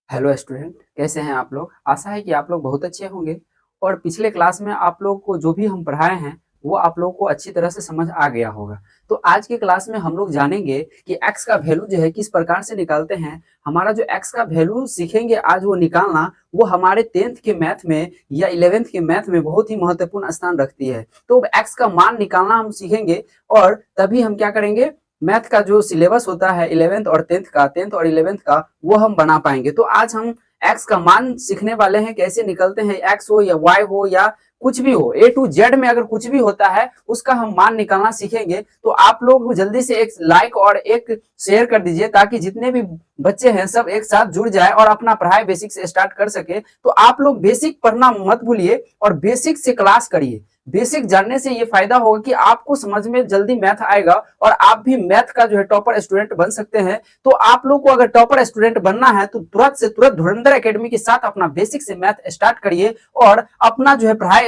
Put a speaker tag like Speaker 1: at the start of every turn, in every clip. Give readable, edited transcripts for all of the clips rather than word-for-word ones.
Speaker 1: Hello student, कैसे हैं आप लोग। आशा है कि आप लोग बहुत अच्छे होंगे और पिछले क्लास में आप लोग को जो भी हम पढ़ाए हैं वो आप लोग को अच्छी तरह से समझ आ गया होगा। तो आज के क्लास में हम लोग जानेंगे कि x का वैल्यू जो है किस प्रकार से निकालते हैं। हमारा जो x का वैल्यू सीखेंगे आज वो निकालना, वो हमारे 10th के मैथ में या 11th के मैथ में बहुत ही महत्वपूर्ण स्थान रखती है। तो x का मान निकालना हम सीखेंगे और तभी हम क्या करेंगे, मैथ का जो सिलेबस होता है 11th और 10th और 11th का वो हम बना पाएंगे। तो आज हम एक्स का मान सीखने वाले हैं, कैसे निकलते हैं, एक्स हो या वाई हो या कुछ भी हो, ए टू जेड में अगर कुछ भी होता है उसका हम मान निकालना सीखेंगे। तो आप लोग जल्दी से एक लाइक और एक शेयर कर दीजिए ताकि जितने भी बच्चे हैं सब एक साथ जुड़ जाए और अपना पढ़ाई बेसिक से स्टार्ट कर सके। तो आप लोग बेसिक पढ़ना मत भूलिए और बेसिक से क्लास करिए। बेसिक जानने से ये फायदा होगा कि आपको समझ में जल्दी मैथ आएगा और आप भी मैथ का जो है टॉपर स्टूडेंट बन सकते हैं। तो आप लोग को अगर टॉपर स्टूडेंट बनना है तो तुरंत से तुरंत धुरंधर एकेडमी के साथ अपना बेसिक से मैथ स्टार्ट करिए और अपना जो है पढ़ाई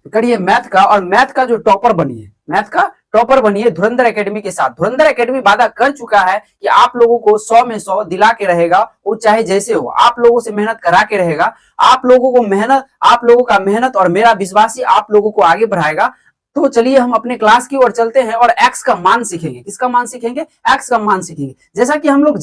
Speaker 1: करिए मैथ का, और मैथ का जो टॉपर बनिए, मैथ का टॉपर बनिए धुरंधर एकेडमी के साथ। धुरंधर एकेडमी वादा कर चुका है कि आप लोगों को 100 में 100 दिला के रहेगा, वो चाहे जैसे हो, आप लोगों से मेहनत करा के रहेगा। आप लोगों को मेहनत, आप लोगों का मेहनत और मेरा विश्वास ही आप लोगों को आगे बढ़ाएगा। तो चलिए हम अपने क्लास की ओर चलते हैं और एक्स का मान सीखेंगे। किसका मान सीखेंगे? एक्स का मान सीखेंगे। जैसा कि हम लोग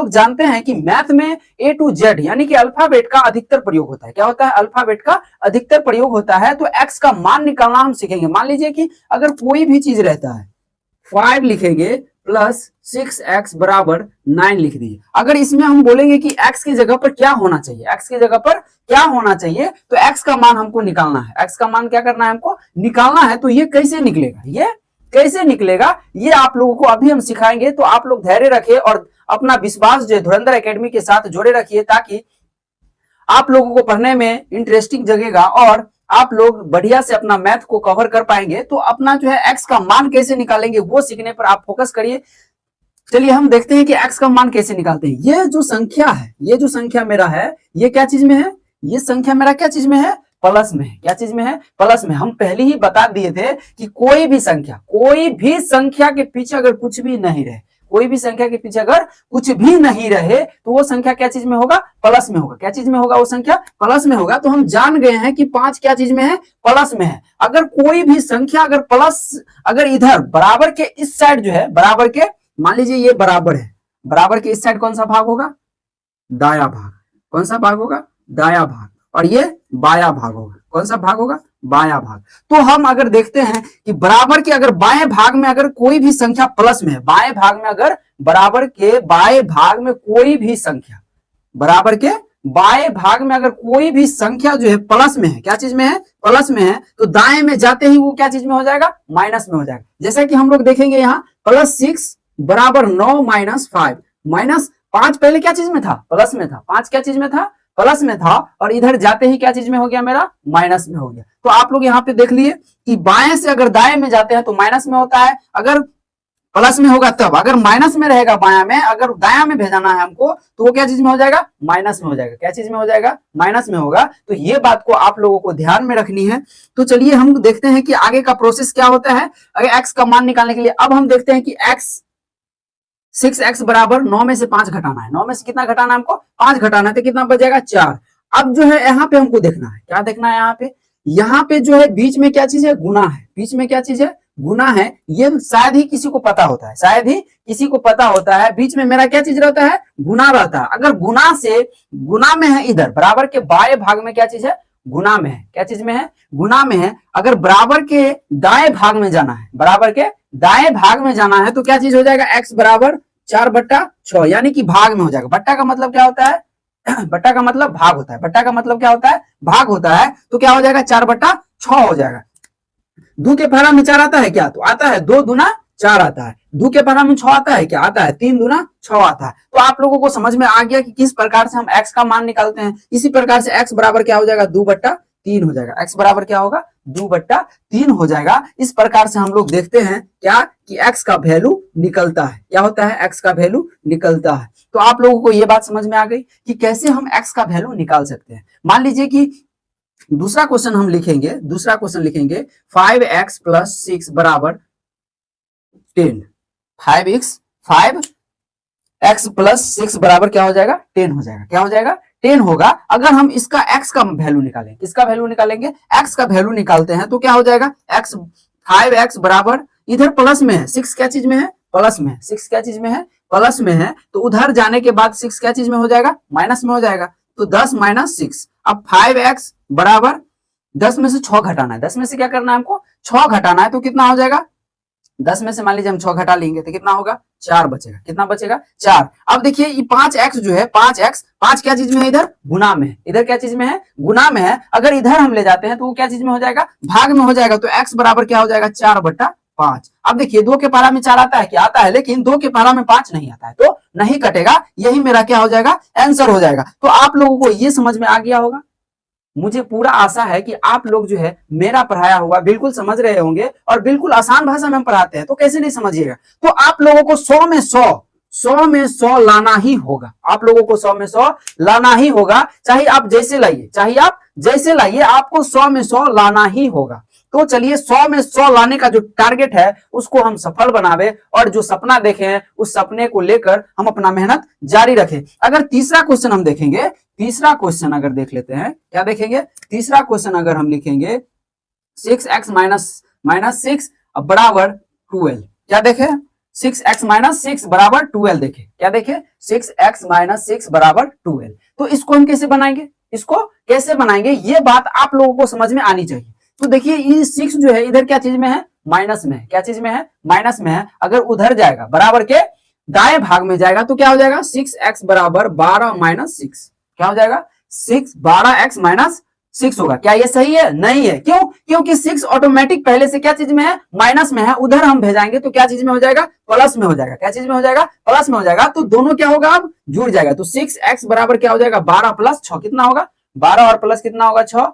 Speaker 1: जानते हैं कि मैथ में ए टू जेड यानी कि अल्फाबेट का अधिकतर प्रयोग होता है। क्या होता है? अल्फाबेट का अधिकतर प्रयोग होता है। तो एक्स का मान निकालना हम सीखेंगे। मान लीजिए कि अगर कोई भी चीज रहता है, 5 लिखेंगे प्लस 6x बराबर 9 लिख दिए। अगर इसमें हम बोलेंगे कि x की जगह पर क्या होना चाहिए, x की जगह पर क्या होना चाहिए, तो x का मान हमको निकालना है। x का मान क्या करना है? हमको निकालना है। तो ये कैसे निकलेगा, ये कैसे निकलेगा, ये आप लोगों को अभी हम सिखाएंगे। तो आप लोग धैर्य रखिए और अपना विश्वास जो है धुरंधर एकेडमी के साथ जोड़े रखिए ताकि आप लोगों को पढ़ने में इंटरेस्टिंग जगेगा और आप लोग बढ़िया से अपना मैथ को कवर कर पाएंगे। तो अपना जो है एक्स का मान कैसे निकालेंगे वो सीखने पर आप फोकस करिए। चलिए हम देखते हैं कि एक्स का मान कैसे निकालते हैं। ये जो संख्या है, ये जो संख्या मेरा है, ये क्या चीज में है? ये संख्या मेरा क्या चीज में है? प्लस में है। क्या चीज में है? प्लस में। हम पहले ही बता दिए थे कि कोई भी संख्या के पीछे अगर कुछ भी नहीं रहे, कोई भी संख्या के पीछे अगर कुछ भी नहीं रहे तो वो संख्या क्या चीज में होगा? प्लस में होगा। क्या चीज में होगा? वो संख्या प्लस में होगा। तो हम जान गए हैं कि 5 क्या चीज में है? प्लस में है। अगर कोई भी संख्या अगर प्लस, अगर इधर बराबर के इस साइड जो है, बराबर के, मान लीजिए ये बराबर है, बराबर के इस साइड कौन सा भाग होगा? दाया भाग। कौन सा भाग होगा? दाया भाग। और ये बाया भाग होगा। कौन सा भाग होगा? बाया भाग। तो हम अगर देखते हैं कि बराबर के अगर बाएं भाग में अगर कोई भी संख्या प्लस में है, बाएं भाग में अगर बराबर के बाएं भाग में कोई भी संख्या, बराबर के बाएं भाग में अगर कोई भी संख्या जो है प्लस में है, क्या चीज में है? प्लस में है। तो दाएं में जाते ही वो क्या चीज में हो जाएगा? माइनस में हो जाएगा। जैसा कि हम लोग देखेंगे यहाँ +6 बराबर 9 माइनस 5, माइनस 5 पहले क्या चीज में था? प्लस में था। 5 क्या चीज में था? प्लस में था। और इधर जाते ही क्या चीज में हो गया? मेरा माइनस में हो गया। तो आप लोग यहाँ पे देख लिए कि बाएं से अगर दाएं में जाते हैं तो माइनस में होता है, अगर प्लस में होगा तब, अगर माइनस में रहेगा बाया में, अगर दाया में भेजाना है हमको तो वो क्या चीज में हो जाएगा? माइनस में हो जाएगा। क्या चीज में हो जाएगा? माइनस में होगा। तो ये बात को आप लोगों को ध्यान में रखनी है। तो चलिए हम देखते हैं कि आगे का प्रोसेस क्या होता है अगर एक्स का मान निकालने के लिए। अब हम देखते हैं कि एक्स 6x बराबर 9 में से 5 घटाना है। 9 में से कितना घटाना है हमको? 5 घटाना है। तो कितना बच जाएगा? 4। अब जो है यहाँ पे हमको देखना है, क्या देखना है यहाँ पे? यहाँ पे जो है बीच में क्या चीज है? गुना है। बीच में क्या चीज है? गुना है। ये शायद ही किसी को पता होता है, शायद ही किसी को पता होता है। बीच में मेरा क्या चीज रहता है? गुना रहता है। अगर गुना से, गुना में है इधर बराबर के बाएं भाग में क्या चीज है? गुना में है। क्या चीज में है? गुना में है। अगर बराबर के दाएं भाग में जाना है, बराबर के दाएं भाग में जाना है तो क्या चीज हो जाएगा? x बराबर 4/6 यानी कि भाग में हो जाएगा। बट्टा का मतलब क्या होता है? बट्टा का मतलब भाग होता है। बट्टा का मतलब क्या होता है? भाग होता है। तो क्या हो जाएगा? 4/6 हो जाएगा। दो के पहला में 4 आता है क्या? तो आता है। 2 दूना 4 आता है। दो के पहला में 6 आता है क्या? आता है। 3 दूना 6 आता है। तो आप लोगों को समझ में आ गया कि किस प्रकार से हम x का मान निकालते हैं। इसी प्रकार से x बराबर क्या हो जाएगा? 2/3 हो जाएगा। x बराबर क्या होगा? 2/3 हो जाएगा। इस प्रकार से हम लोग देखते हैं क्या कि x का वैल्यू निकलता है। क्या होता है? x का वैल्यू निकलता है। तो आप लोगों को यह बात समझ में आ गई कि कैसे हम x का वैल्यू निकाल सकते हैं। मान लीजिए कि दूसरा क्वेश्चन हम लिखेंगे, दूसरा क्वेश्चन लिखेंगे 5x प्लस 6 बराबर 10। 5x x प्लस 6 बराबर क्या हो जाएगा 10 हो जाएगा। क्या हो जाएगा 10 होगा। अगर हम इसका x का वैल्यू निकालें, किसका वैल्यू निकालेंगे, x का वैल्यू निकालते हैं तो क्या हो जाएगा x 5x बराबर, इधर प्लस में है 6 क्या चीज में है प्लस में, 6 क्या चीज में है प्लस में है, तो उधर जाने के बाद 6 क्या चीज में हो जाएगा माइनस में हो जाएगा, तो 10 माइनस 6। अब 5x बराबर 10 में से 6 घटाना है, 10 में से क्या करना है हमको 6 घटाना है, तो कितना हो जाएगा 10 में से मान लीजिए हम 6 घटा लेंगे तो कितना होगा 4 बचेगा। कितना बचेगा 4। अब देखिए ये 5x जो है 5x 5 क्या चीज में है इधर गुना में है, इधर क्या चीज में है गुना में है। अगर इधर हम ले जाते हैं तो वो क्या चीज में हो जाएगा भाग में हो जाएगा, तो x बराबर क्या हो जाएगा 4/5। अब देखिए 2 के पारा में 4 आता है क्या आता है, लेकिन 2 के पारा में 5 नहीं आता है, तो नहीं कटेगा, यही मेरा क्या हो जाएगा आंसर हो जाएगा। तो आप लोगों को ये समझ में आ गया होगा। मुझे पूरा आशा है कि आप लोग जो है मेरा पढ़ाया हुआ बिल्कुल समझ रहे होंगे, और बिल्कुल आसान भाषा में हम पढ़ाते हैं तो कैसे नहीं समझिएगा। तो आप लोगों को 100 में 100 लाना ही होगा, आप लोगों को 100 में 100 लाना ही होगा, चाहे आप जैसे लाइए, आपको 100 में 100 लाना ही होगा। तो चलिए 100 में 100 लाने का जो टारगेट है उसको हम सफल बनावे, और जो सपना देखे हैं उस सपने को लेकर हम अपना मेहनत जारी रखें। अगर तीसरा क्वेश्चन हम देखेंगे, तीसरा क्वेश्चन अगर देख लेते हैं, क्या देखेंगे तीसरा क्वेश्चन अगर हम लिखेंगे 6x माइनस 6 बराबर 12, क्या देखे 6x माइनस 6 बराबर 12 देखे, क्या देखे 6x माइनस 6 बराबर 12। तो इसको हम कैसे बनाएंगे, इसको कैसे बनाएंगे ये बात आप लोगों को समझ में आनी चाहिए। तो देखिए ये 6 जो है इधर क्या चीज में है माइनस में है, क्या चीज में है माइनस में है। अगर उधर जाएगा बराबर के दाएं भाग में जाएगा तो क्या हो जाएगा 6x बराबर 12 माइनस 6, क्या हो जाएगा 12x माइनस 6 होगा। क्या ये सही है, नहीं है, क्यों, क्योंकि 6 ऑटोमेटिक पहले से क्या चीज में है माइनस में है, उधर हम भेजाएंगे तो क्या चीज में हो जाएगा प्लस में हो जाएगा, क्या चीज में हो जाएगा प्लस में हो जाएगा। तो दोनों क्या होगा अब जुड़ जाएगा, तो 6x बराबर क्या हो जाएगा 12 प्लस 6 कितना होगा 12 और प्लस कितना होगा 6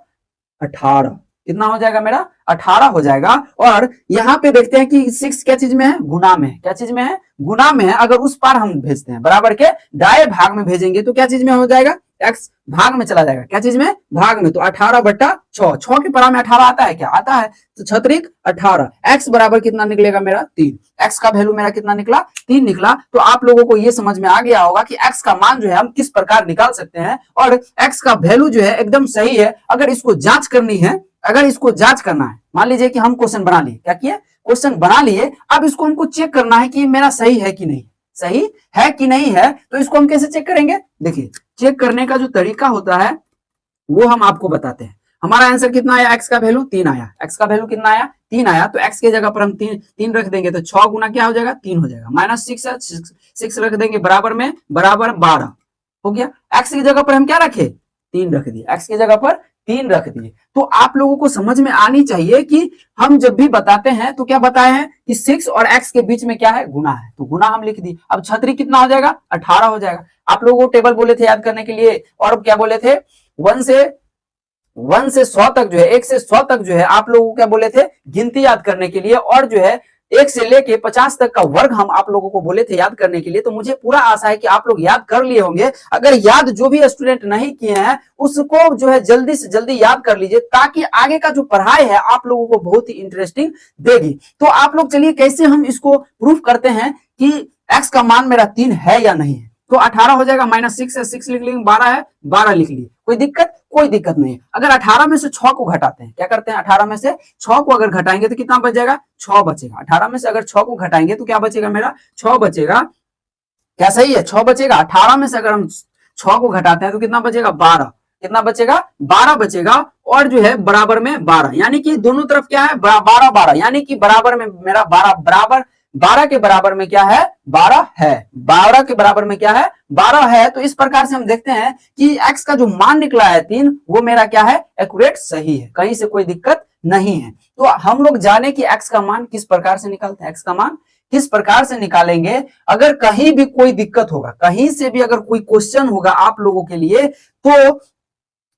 Speaker 1: 18, कितना हो जाएगा मेरा 18 हो जाएगा। और यहाँ पे देखते हैं कि 6 क्या चीज में है गुना में है, क्या चीज में है गुना में है। अगर उस पार हम भेजते हैं बराबर के दाएं भाग में भेजेंगे तो क्या चीज में हो जाएगा x भाग में चला जाएगा, क्या चीज में भाग में, तो 18/6, 6 के पारा में 18 आता है क्या आता है, तो 6 18, x बराबर कितना निकलेगा मेरा 3, x का वैल्यू मेरा कितना निकला 3 निकला। तो आप लोगों को ये समझ में आ गया होगा कि x का मान जो है हम किस प्रकार निकाल सकते हैं, और x का वैल्यू जो है एकदम सही है। अगर इसको जांच करनी है, अगर इसको जांच करना है, मान लीजिए कि हम क्वेश्चन बना लिए, क्या किए क्वेश्चन बना लिए, अब इसको हमको चेक करना है कि मेरा सही है कि नहीं, सही है कि नहीं है। तो इसको हम कैसे चेक करेंगे, देखिए चेक करने का जो तरीका होता है वो हम आपको बताते हैं। हमारा आंसर कितना आया, x का वैल्यू 3 आया, x का वैल्यू कितना आया 3 आया, तो x के जगह पर हम 3 रख देंगे तो 6 गुना क्या हो जाएगा 3 हो जाएगा, माइनस 6 है 6 रख देंगे बराबर में बराबर 12 हो गया। x की जगह पर हम क्या रखे 3 रख दिए, x की जगह पर 3 रख दिए। तो आप लोगों को समझ में आनी चाहिए कि हम जब भी बताते हैं तो क्या बताए हैं कि 6 और x के बीच में क्या है गुना है, तो गुना हम लिख दिए। अब 6 कितना हो जाएगा 18 हो जाएगा। आप लोगों को टेबल बोले थे याद करने के लिए, और अब क्या बोले थे 1 से 100 तक जो है 1 से 100 तक जो है आप लोगों को क्या बोले थे गिनती याद करने के लिए, और जो है 1 से लेके 50 तक का वर्ग हम आप लोगों को बोले थे याद करने के लिए। तो मुझे पूरा आशा है कि आप लोग याद कर लिए होंगे। अगर याद जो भी स्टूडेंट नहीं किए हैं उसको जो है जल्दी से जल्दी याद कर लीजिए, ताकि आगे का जो पढ़ाई है आप लोगों को बहुत ही इंटरेस्टिंग देगी। तो आप लोग चलिए कैसे हम इसको प्रूफ करते हैं कि x का मान मेरा 3 है या नहीं है। तो 18 हो जाएगा, माइनस 6 है 6 लिख लेंगे, 12 है 12 लिख लिए, कोई दिक्कत नहीं है। अगर 18 में से 6 को घटाते हैं, क्या करते हैं 18 में से 6 को अगर घटाएंगे तो कितना बच जाएगा 6 बचेगा। 18 में से अगर 6 को घटाएंगे तो क्या बचेगा मेरा 6 बचेगा, क्या सही है 6 बचेगा। 18 में से अगर हम 6 को घटाते हैं तो कितना बचेगा 12, कितना बचेगा 12 बचेगा, और जो है बराबर में 12, यानी कि दोनों तरफ क्या है 12 12, यानी कि बराबर में मेरा 12 बराबर 12 के बराबर में क्या है 12 है, 12 के बराबर में क्या है 12 है। तो इस प्रकार से हम देखते हैं कि x का जो मान निकला है 3 वो मेरा क्या है एक्यूरेट सही है, कहीं से कोई दिक्कत नहीं है। तो हम लोग जाने कि x का मान किस प्रकार से निकालते हैं, x का मान किस प्रकार से निकालेंगे। अगर कहीं भी कोई दिक्कत होगा, कहीं से भी अगर कोई क्वेश्चन होगा आप लोगों के लिए, तो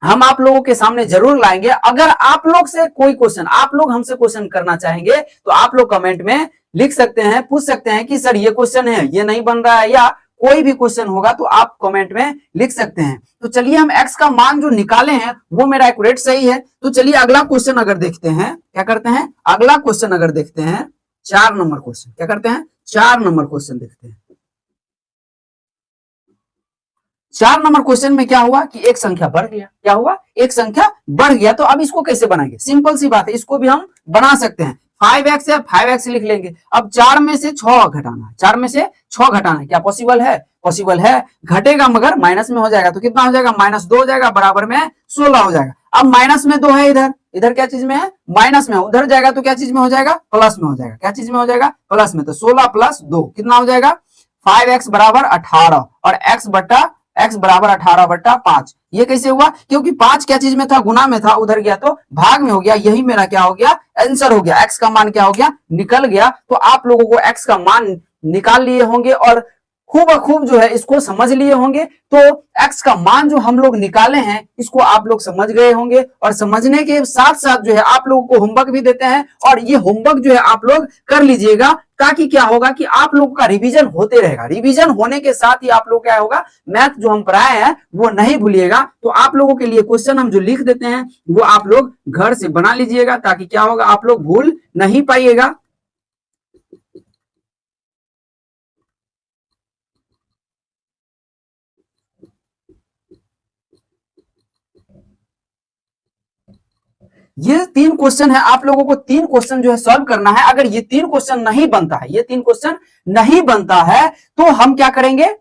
Speaker 1: हम आप लोगों के सामने जरूर लाएंगे। अगर आप लोग से कोई क्वेश्चन, आप लोग हमसे क्वेश्चन करना चाहेंगे तो आप लोग कमेंट में लिख सकते हैं, पूछ सकते हैं कि सर ये क्वेश्चन है, ये नहीं बन रहा है, या कोई भी क्वेश्चन होगा तो आप कमेंट में लिख सकते हैं। तो चलिए हम x का मान जो निकाले हैं वो मेरा एक्यूरेट सही है। तो चलिए अगला क्वेश्चन अगर देखते हैं, क्या करते हैं अगला क्वेश्चन अगर देखते हैं 4 नंबर क्वेश्चन, क्या करते हैं 4 नंबर क्वेश्चन देखते हैं। 4 नंबर क्वेश्चन में क्या हुआ कि एक संख्या बढ़ गया, क्या हुआ, एक संख्या बढ़ गया। तो अब इसको कैसे बनाएंगे, सिंपल सी बात है, इसको भी हम बना सकते हैं। 5x है, 5x लिख लेंगे। अब 4 में से 6 घटाना है, 4 में से 6 घटाना है, क्या पॉसिबल है, पॉसिबल है। घटेगा मगर माइनस में हो जाएगा, तो कितना हो जाएगा, -2 हो जाएगा, बराबर में 16 हो जाएगा। अब माइनस में 2 है, इधर इधर क्या चीज में है, माइनस में, उधर जाएगा तो क्या चीज में हो जाएगा, प्लस में हो जाएगा, क्या चीज में हो जाएगा, प्लस में। तो 16 + 2 कितना हो जाएगा, 5x बराबर 18 और x बराबर 18/5। ये कैसे हुआ, क्योंकि 5 क्या चीज में था, गुना में था, उधर गया तो भाग में हो गया। यही मेरा क्या हो गया, आंसर हो गया। x का मान क्या हो गया, निकल गया। तो आप लोगों को x का मान निकाल लिए होंगे और खूब खूब जो है इसको समझ लिए होंगे। तो x का मान जो हम लोग निकाले हैं इसको आप लोग समझ गए होंगे, और समझने के साथ साथ जो है आप लोगों को होमवर्क भी देते हैं, और ये होमवर्क जो है आप लोग कर लीजिएगा, ताकि क्या होगा कि आप लोगों का रिवीजन होते रहेगा। रिवीजन होने के साथ ही आप लोग क्या होगा, मैथ जो हम पढ़ाए हैं वो नहीं भूलिएगा। तो आप लोगों के लिए क्वेश्चन हम जो लिख देते हैं वो आप लोग घर से बना लीजिएगा, ताकि क्या होगा, आप लोग भूल नहीं पाइएगा। ये 3 क्वेश्चन है, आप लोगों को 3 क्वेश्चन जो है सॉल्व करना है। अगर ये 3 क्वेश्चन नहीं बनता है, ये 3 क्वेश्चन नहीं बनता है, तो हम क्या करेंगे,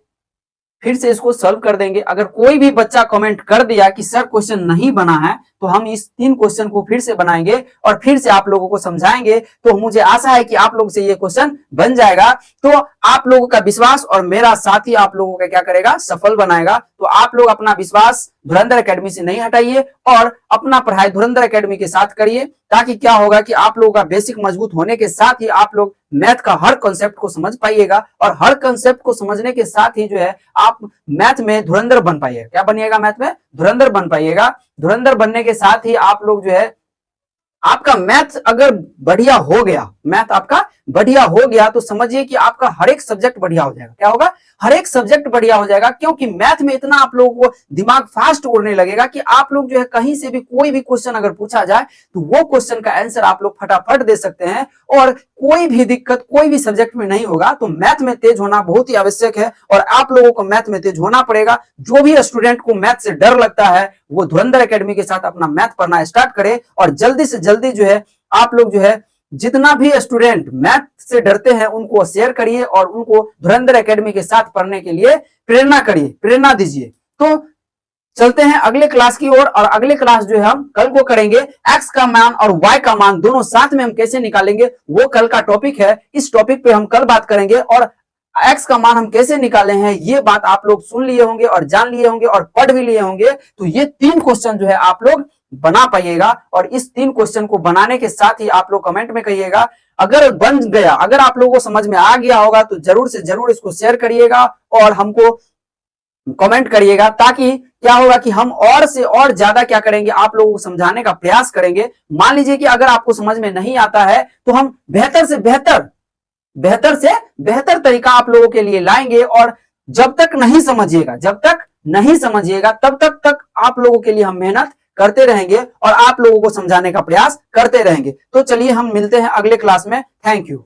Speaker 1: फिर से इसको सॉल्व कर देंगे। अगर कोई भी बच्चा कमेंट कर दिया कि सर क्वेश्चन नहीं बना है, तो हम इस 3 क्वेश्चन को फिर से बनाएंगे और फिर से आप लोगों को समझाएंगे। तो मुझे आशा है कि आप लोगों से ये क्वेश्चन बन जाएगा। तो आप लोगों का विश्वास और मेरा साथ ही आप लोगों का क्या करेगा, सफल बनाएगा। तो आप लोग अपना विश्वास धुरंधर एकेडमी से नहीं हटाइए और अपना पढ़ाई धुरंधर एकेडमी के साथ करिए, ताकि क्या होगा कि आप लोगों का बेसिक मजबूत होने के साथ ही आप लोग मैथ का हर कॉन्सेप्ट को समझ पाइएगा, और हर कॉन्सेप्ट को समझने के साथ ही जो है आप मैथ में धुरंधर बन पाइएगा। क्या बनिएगा, मैथ में धुरंधर बन पाइएगा। धुरंधर बनने के साथ ही आप लोग जो है, आपका मैथ अगर बढ़िया हो गया, मैथ आपका बढ़िया हो गया, तो समझिए कि आपका हर एक सब्जेक्ट बढ़िया हो जाएगा। क्या होगा, हर एक सब्जेक्ट बढ़िया हो जाएगा, क्योंकि मैथ में इतना आप लोगों को दिमाग फास्ट उड़ने लगेगा कि आप लोग जो है कहीं से भी कोई भी क्वेश्चन अगर पूछा जाए तो वो क्वेश्चन का आंसर आप लोग फटाफट दे सकते हैं, और कोई भी दिक्कत कोई भी सब्जेक्ट में नहीं होगा। तो मैथ में तेज होना बहुत ही आवश्यक है, और आप लोगों को मैथ में तेज होना पड़ेगा। जो भी स्टूडेंट को मैथ से डर लगता है वो धुरंधर एकेडमी के साथ अपना मैथ पढ़ना स्टार्ट करे, और जल्दी से जल्दी जो है आप लोग जो है जितना भी स्टूडेंट मैथ से डरते हैं उनको शेयर करिए, और उनको धुरंधर एकेडमी के साथ पढ़ने के लिए प्रेरणा करिए, प्रेरणा दीजिए। तो चलते हैं अगले क्लास की ओर, और अगले क्लास जो है हम कल को करेंगे। एक्स का मान और वाई का मान दोनों साथ में हम कैसे निकालेंगे, वो कल का टॉपिक है। इस टॉपिक पे हम कल बात करेंगे, और एक्स का मान हम कैसे निकाले हैं ये बात आप लोग सुन लिए होंगे और जान लिए होंगे और पढ़ भी लिए होंगे। तो ये 3 क्वेश्चन जो है आप लोग बना पाइएगा, और इस 3 क्वेश्चन को बनाने के साथ ही आप लोग कमेंट में कहिएगा। अगर बन गया, अगर आप लोगों को समझ में आ गया होगा, तो जरूर से जरूर इसको शेयर करिएगा और हमको कमेंट करिएगा, ताकि क्या होगा कि हम और से और ज्यादा क्या करेंगे, आप लोगों को समझाने का प्रयास करेंगे। मान लीजिए कि अगर आपको समझ में नहीं आता है, तो हम बेहतर से बेहतर तरीका आप लोगों के लिए लाएंगे, और जब तक नहीं समझिएगा तब तक आप लोगों के लिए हम मेहनत करते रहेंगे और आप लोगों को समझाने का प्रयास करते रहेंगे। तो चलिए हम मिलते हैं अगले क्लास में। Thank you.